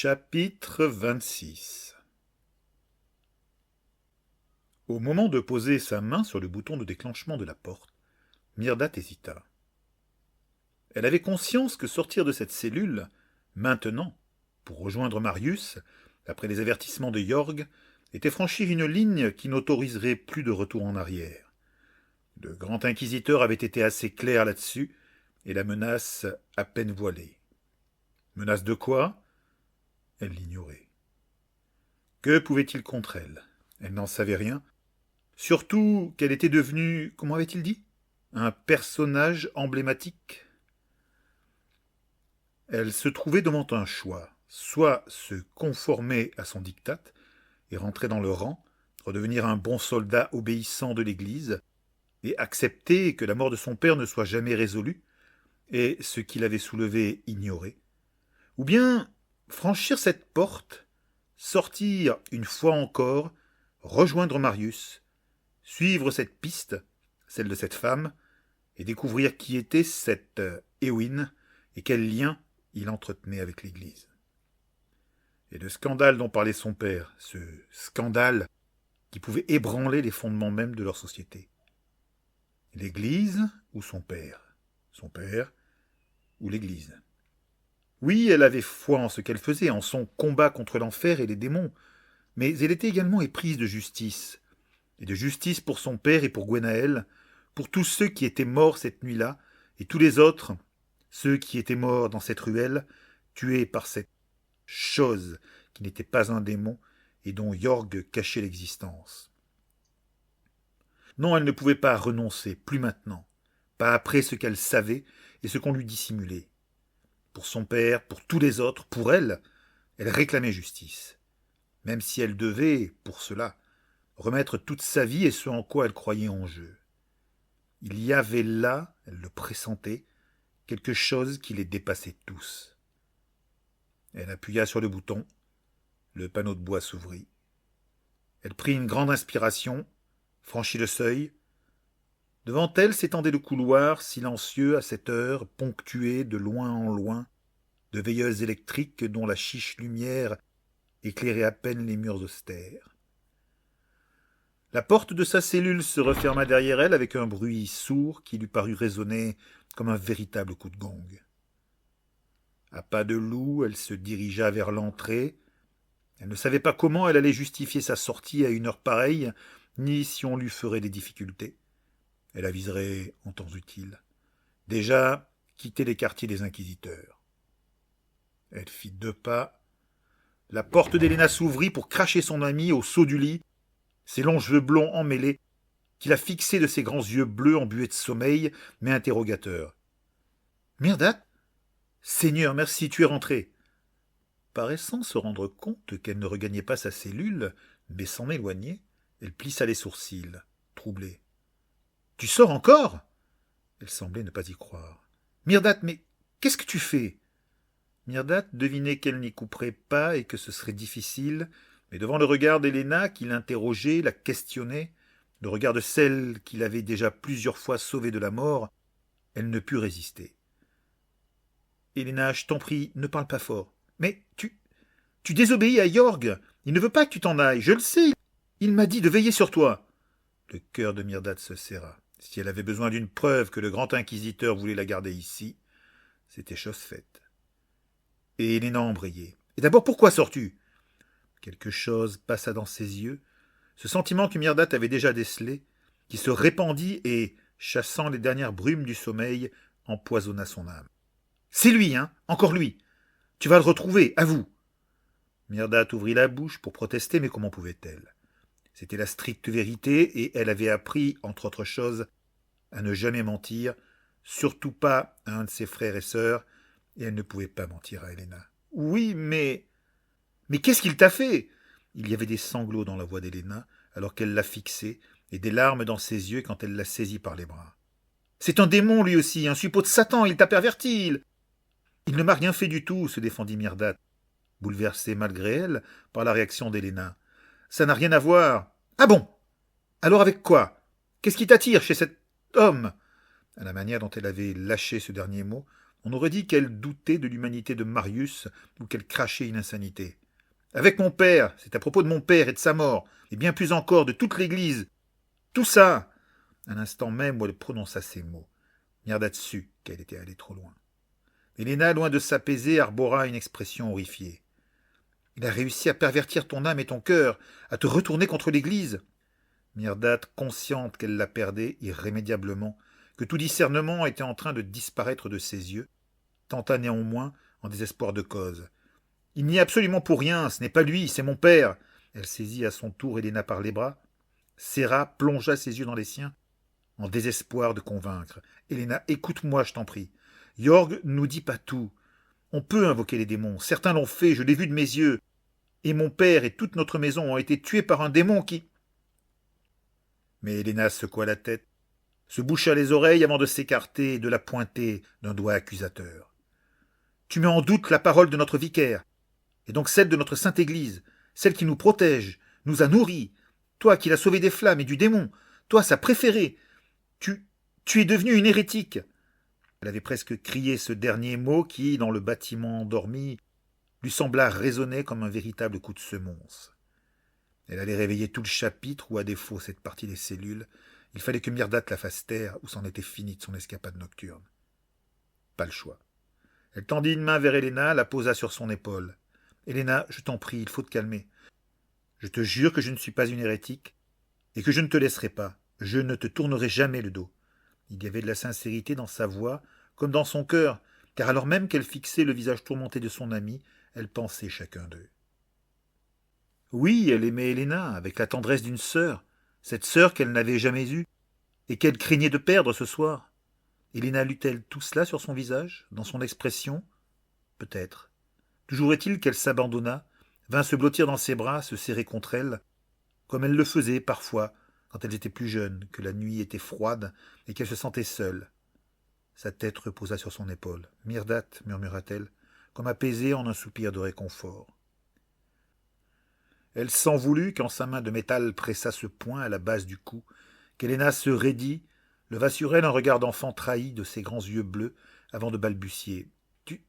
Chapitre 26. Au moment de poser sa main sur le bouton de déclenchement de la porte, Myrdat hésita. Elle avait conscience que sortir de cette cellule, maintenant, pour rejoindre Marius, après les avertissements de Jorg, était franchir une ligne qui n'autoriserait plus de retour en arrière. Le grand inquisiteur avait été assez clair là-dessus, et la menace à peine voilée. Menace de quoi ? Elle l'ignorait. Que pouvait-il contre elle ? Elle n'en savait rien. Surtout qu'elle était devenue, comment avait-il dit ? Un personnage emblématique. Elle se trouvait devant un choix. Soit se conformer à son diktat et rentrer dans le rang, redevenir un bon soldat obéissant de l'Église, et accepter que la mort de son père ne soit jamais résolue, et ce qu'il avait soulevé ignoré. Ou bien franchir cette porte, sortir une fois encore, rejoindre Marius, suivre cette piste, celle de cette femme, et découvrir qui était cette Éowyn et quel lien il entretenait avec l'Église. Et le scandale dont parlait son père, ce scandale qui pouvait ébranler les fondements mêmes de leur société. L'Église ou son père ? Son père ou l'Église ? Oui, elle avait foi en ce qu'elle faisait, en son combat contre l'enfer et les démons, mais elle était également éprise de justice. Et de justice pour son père et pour Gwenaël, pour tous ceux qui étaient morts cette nuit-là, et tous les autres, ceux qui étaient morts dans cette ruelle, tués par cette chose qui n'était pas un démon et dont Jorg cachait l'existence. Non, elle ne pouvait pas renoncer, plus maintenant, pas après ce qu'elle savait et ce qu'on lui dissimulait. Pour son père, pour tous les autres, pour elle, elle réclamait justice. Même si elle devait, pour cela, remettre toute sa vie et ce en quoi elle croyait en jeu. Il y avait là, elle le pressentait, quelque chose qui les dépassait tous. Elle appuya sur le bouton, le panneau de bois s'ouvrit. Elle prit une grande inspiration, franchit le seuil. Devant elle s'étendait le couloir, silencieux à cette heure, ponctué de loin en loin, de veilleuses électriques dont la chiche lumière éclairait à peine les murs austères. La porte de sa cellule se referma derrière elle avec un bruit sourd qui lui parut résonner comme un véritable coup de gong. À pas de loup, elle se dirigea vers l'entrée. Elle ne savait pas comment elle allait justifier sa sortie à une heure pareille, ni si on lui ferait des difficultés. Elle aviserait en temps utile. Déjà, quitter les quartiers des inquisiteurs. Elle fit 2 pas. La porte d'Héléna s'ouvrit pour cracher son amie au saut du lit, ses longs cheveux blonds emmêlés, qui la fixaient de ses grands yeux bleus embués de sommeil, mais interrogateurs. « Myrdat ? Seigneur, merci, tu es rentrée. » Paraissant se rendre compte qu'elle ne regagnait pas sa cellule, mais s'en éloignait, elle plissa les sourcils, troublée. « Tu sors encore ?» Elle semblait ne pas y croire. « Myrdat, mais qu'est-ce que tu fais ?» Myrdat devinait qu'elle n'y couperait pas et que ce serait difficile, mais devant le regard d'Héléna qui l'interrogeait, la questionnait, le regard de celle qui l'avait déjà plusieurs fois sauvée de la mort, elle ne put résister. « Héléna, je t'en prie, ne parle pas fort. Mais tu désobéis à Jorg. Il ne veut pas que tu t'en ailles, je le sais. Il m'a dit de veiller sur toi. » Le cœur de Myrdat se serra. Si elle avait besoin d'une preuve que le grand inquisiteur voulait la garder ici, c'était chose faite. Et Héléna embrayait. « Et d'abord, pourquoi sors-tu » Quelque chose passa dans ses yeux, ce sentiment que Myrdat avait déjà décelé, qui se répandit et, chassant les dernières brumes du sommeil, empoisonna son âme. « C'est lui, hein, encore lui. Tu vas le retrouver, avoue. » Myrdat ouvrit la bouche pour protester, mais comment pouvait-elle ? C'était la stricte vérité, et elle avait appris, entre autres choses, à ne jamais mentir, surtout pas à un de ses frères et sœurs, et elle ne pouvait pas mentir à Héléna. « Oui, mais qu'est-ce qu'il t'a fait ?» Il y avait des sanglots dans la voix d'Héléna, alors qu'elle la fixait, et des larmes dans ses yeux quand elle la saisit par les bras. « C'est un démon, lui aussi, un suppôt de Satan, il t'a perverti, Il ne m'a rien fait du tout, se défendit Myrdat, bouleversée malgré elle par la réaction d'Héléna. Ça n'a rien à voir. Ah bon ? Alors avec quoi ? Qu'est-ce qui t'attire chez cet homme ? À la manière dont elle avait lâché ce dernier mot, On aurait dit qu'elle doutait de l'humanité de Marius ou qu'elle crachait une insanité. « Avec mon père, c'est à propos de mon père et de sa mort, et bien plus encore de toute l'Église. Tout ça !» À l'instant même où elle prononça ces mots, Myrdat sut qu'elle était allée trop loin. Héléna, loin de s'apaiser, arbora une expression horrifiée. « Il a réussi à pervertir ton âme et ton cœur, à te retourner contre l'Église. » Myrdat, consciente qu'elle la perdait irrémédiablement, que tout discernement était en train de disparaître de ses yeux, tenta néanmoins, en désespoir de cause. « Il n'y est absolument pour rien, ce n'est pas lui, c'est mon père !» Elle saisit à son tour Héléna par les bras, serra, plongea ses yeux dans les siens, en désespoir de convaincre. « Héléna, écoute-moi, je t'en prie. Jorg nous dit pas tout. On peut invoquer les démons. Certains l'ont fait, je l'ai vu de mes yeux. Et mon père et toute notre maison ont été tués par un démon qui... » Mais Héléna secoua la tête, se boucha les oreilles avant de s'écarter et de la pointer d'un doigt accusateur. « Tu mets en doute la parole de notre vicaire, et donc celle de notre sainte Église, celle qui nous protège, nous a nourris, toi qui l'as sauvé des flammes et du démon, toi sa préférée. Tu es devenue une hérétique. » Elle avait presque crié ce dernier mot qui, dans le bâtiment endormi, lui sembla résonner comme un véritable coup de semonce. Elle allait réveiller tout le chapitre, ou à défaut cette partie des cellules, il fallait que Myrdat la fasse taire, ou c'en était fini de son escapade nocturne. Pas le choix. Elle tendit une main vers Héléna, la posa sur son épaule. « Héléna, je t'en prie, il faut te calmer. Je te jure que je ne suis pas une hérétique, et que je ne te laisserai pas. Je ne te tournerai jamais le dos. » Il y avait de la sincérité dans sa voix, comme dans son cœur, car alors même qu'elle fixait le visage tourmenté de son ami, elle pensait chacun d'eux. Oui, elle aimait Héléna avec la tendresse d'une sœur, cette sœur qu'elle n'avait jamais eue, et qu'elle craignait de perdre ce soir. Héléna lut-elle tout cela sur son visage, dans son expression? Peut-être. Toujours est-il qu'elle s'abandonna, vint se blottir dans ses bras, se serrer contre elle, comme elle le faisait parfois, quand elles étaient plus jeunes, que la nuit était froide et qu'elle se sentait seule. Sa tête reposa sur son épaule. « Myrdat, » murmura-t-elle, comme apaisée en un soupir de réconfort. Elle s'en voulut quand sa main de métal pressa ce point à la base du cou, qu'Héléna se raidit, leva sur elle un regard d'enfant trahi de ses grands yeux bleus, avant de balbutier « Tu »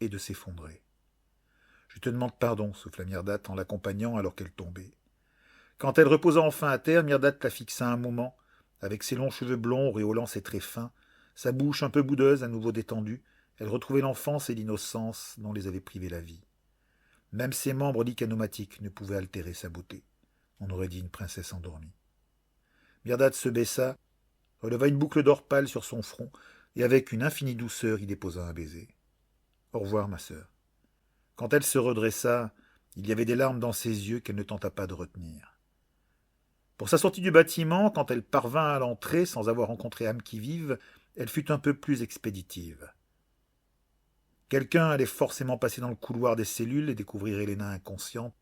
et de s'effondrer. « Je te demande pardon, » souffla Myrdat en l'accompagnant alors qu'elle tombait. Quand elle reposa enfin à terre, Myrdat la fixa un moment, avec ses longs cheveux blonds auréolant ses traits fins, sa bouche un peu boudeuse à nouveau détendue, elle retrouvait l'enfance et l'innocence dont les avait privés la vie. Même ses membres lycanomatiques ne pouvaient altérer sa beauté. On aurait dit une princesse endormie. Myrdat se baissa, releva une boucle d'or pâle sur son front, et avec une infinie douceur y déposa un baiser. « Au revoir, ma sœur. » Quand elle se redressa, il y avait des larmes dans ses yeux qu'elle ne tenta pas de retenir. Pour sa sortie du bâtiment, quand elle parvint à l'entrée sans avoir rencontré âme qui vive, elle fut un peu plus expéditive. Quelqu'un allait forcément passer dans le couloir des cellules et découvrir Héléna inconsciente.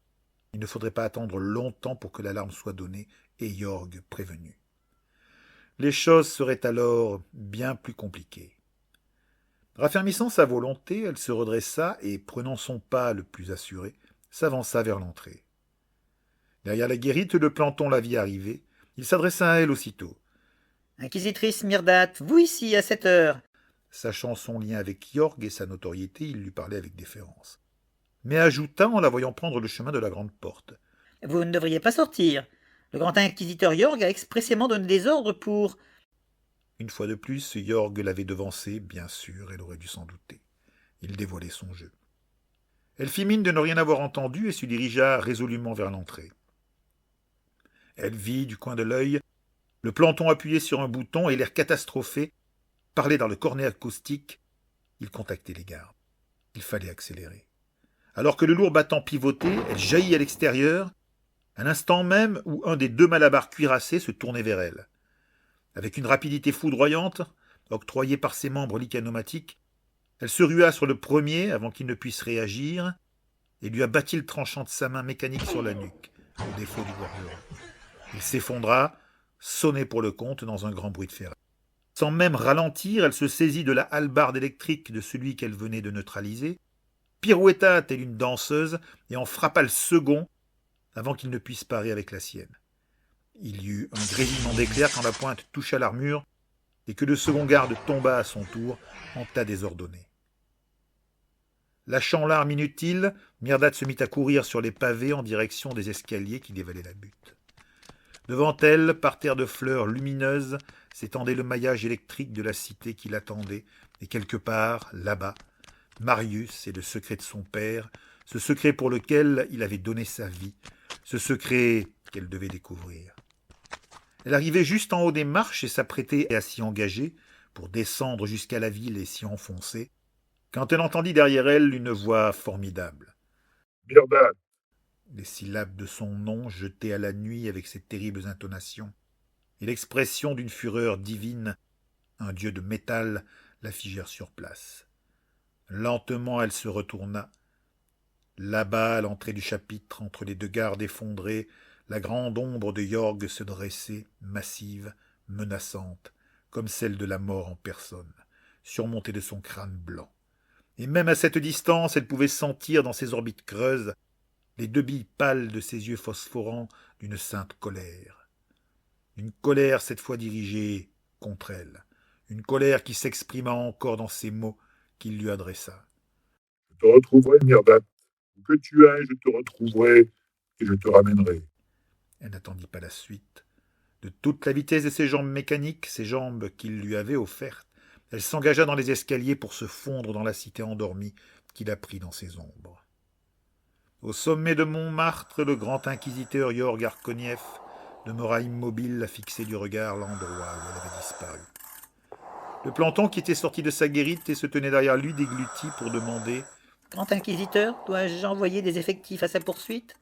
Il ne faudrait pas attendre longtemps pour que l'alarme soit donnée et Jorg prévenu. Les choses seraient alors bien plus compliquées. Raffermissant sa volonté, elle se redressa et, prenant son pas le plus assuré, s'avança vers l'entrée. Derrière la guérite, le planton la vit arriver. Il s'adressa à elle aussitôt. « Inquisitrice Myrdat, vous ici à cette heure ?» Sachant son lien avec Jorg et sa notoriété, il lui parlait avec déférence. Mais ajouta en la voyant prendre le chemin de la grande porte. « Vous ne devriez pas sortir. Le grand inquisiteur Jorg a expressément donné des ordres pour... » Une fois de plus, Jorg l'avait devancée, bien sûr, elle aurait dû s'en douter. Il dévoilait son jeu. Elle fit mine de ne rien avoir entendu et se dirigea résolument vers l'entrée. Elle vit, du coin de l'œil, le planton appuyé sur un bouton et l'air catastrophé, parler dans le cornet acoustique. Il contactait les gardes. Il fallait accélérer. Alors que le lourd battant pivotait, elle jaillit à l'extérieur, à l'instant même où un des deux malabars cuirassés se tournait vers elle. Avec une rapidité foudroyante, octroyée par ses membres lycanomatiques, elle se rua sur le premier avant qu'il ne puisse réagir et lui abattit le tranchant de sa main mécanique sur la nuque, au défaut du warrior. Il s'effondra, sonné pour le compte dans un grand bruit de ferraille. Sans même ralentir, elle se saisit de la hallebarde électrique de celui qu'elle venait de neutraliser, pirouetta telle une danseuse et en frappa le second avant qu'il ne puisse parer avec la sienne. Il y eut un grésillement d'éclairs quand la pointe toucha l'armure et que le second garde tomba à son tour en tas désordonné. Lâchant l'arme inutile, Myrdat se mit à courir sur les pavés en direction des escaliers qui dévalaient la butte. Devant elle, par terre de fleurs lumineuses, s'étendait le maillage électrique de la cité qui l'attendait, et quelque part, là-bas, Marius et le secret de son père, ce secret pour lequel il avait donné sa vie, ce secret qu'elle devait découvrir. Elle arrivait juste en haut des marches et s'apprêtait à s'y engager, pour descendre jusqu'à la ville et s'y enfoncer, quand elle entendit derrière elle une voix formidable. Myrdat, Les syllabes de son nom jetées à la nuit avec ses terribles intonations, et l'expression d'une fureur divine, un dieu de métal, la figèrent sur place. Lentement elle se retourna. Là-bas, à l'entrée du chapitre, entre les deux gardes effondrés, la grande ombre de Yorg se dressait, massive, menaçante, comme celle de la mort en personne, surmontée de son crâne blanc. Et même à cette distance, elle pouvait sentir dans ses orbites creuses les deux billes pâles de ses yeux phosphorants d'une sainte colère. Une colère cette fois dirigée contre elle, une colère qui s'exprima encore dans ces mots qu'il lui adressa. je te retrouverai, Myrdat. Où que tu ailles, je te retrouverai et je te ramènerai. Elle n'attendit pas la suite. De toute la vitesse de ses jambes mécaniques, ces jambes qu'il lui avait offertes, elle s'engagea dans les escaliers pour se fondre dans la cité endormie qu'il a pris dans ses ombres. Au sommet de Montmartre, le grand inquisiteur Yorg Arkoniev demeura immobile à fixer du regard l'endroit où elle avait disparu. Le planton qui était sorti de sa guérite et se tenait derrière lui déglutit pour demander « Grand inquisiteur, dois-je envoyer des effectifs à sa poursuite ?»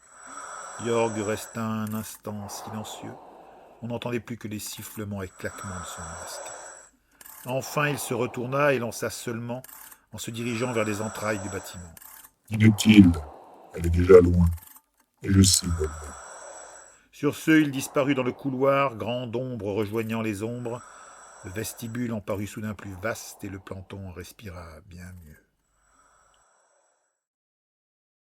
Yorg resta un instant silencieux. On n'entendait plus que les sifflements et claquements de son masque. Enfin, il se retourna et lança seulement en se dirigeant vers les entrailles du bâtiment. Inutile, elle est déjà loin. Et je sais où elle va. Sur ce, il disparut dans le couloir, grande ombre rejoignant les ombres. Le vestibule en parut soudain plus vaste et le planton respira bien mieux.